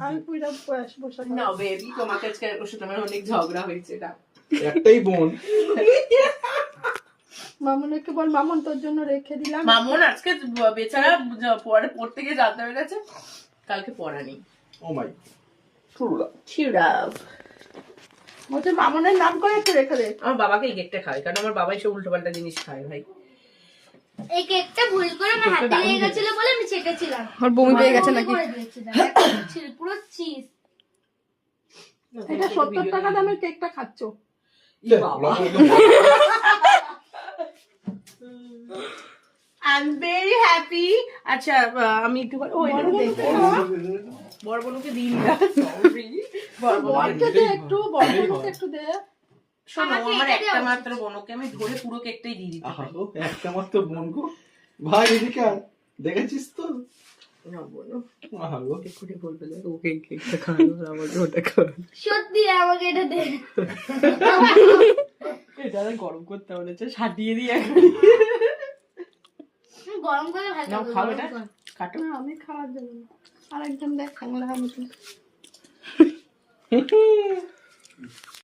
আমি পুরা বসে না বেবি, তোমাকে আজকে ওর সাথে আমার অনেক ঝগড়া হয়েছে। না একটাই বোন। মামুনকে বল, মামুন তোর জন্য রেখে দিলাম। মামুন আজকে বেচারা পরে পড়তে গিয়ে জানতে পেরেছে কালকে পড়া নেই। ও মাই টুরুলা। বলছে মামুনের নাম করে একটু রেখে দে। আমার বাবাকে এই কেকটা খায়, কারণ আমার বাবাই সব উল্টো পাল্টা জিনিস খায় ভাই। এই কেকটা ভুল করে আমার হাতে লেগে গেছিল বলে আমি ছেটেছিলাম। ওর বমি পেয়ে গেছে নাকি? ছিল পুরো চিজ। এটা 70 টাকা দামের কেকটা খাচ্ছো। I'm very happy. আচ্ছা আমি একটু বড় বোনকে দিই না। বড়কে দে একটু, বড় বোনকে একটু দে। শোনো, আমার একটা মাত্র বোনকে আমি ধরে পুরো কেকটাই দিয়ে দিতে পারি। একটা মাত্র বোন গো ভাই, এদিকে আয়। দেখেছিস তো না বোনো, আহাগো। এক্ষুনি বলবে যে ওকে কেকটা খাওয়ানো আর আমাকে ওটা খাওয়ানো। সত্যি আমাকে এটা দে। এটা গরম করতে বলেছে, সাটিয়ে দিয়ে গরম করে ভালো নাও, খাও এটা, কাটো। না আমি খাওয়ার জন্য না। আরেকজন দেখ খাংলা আমি।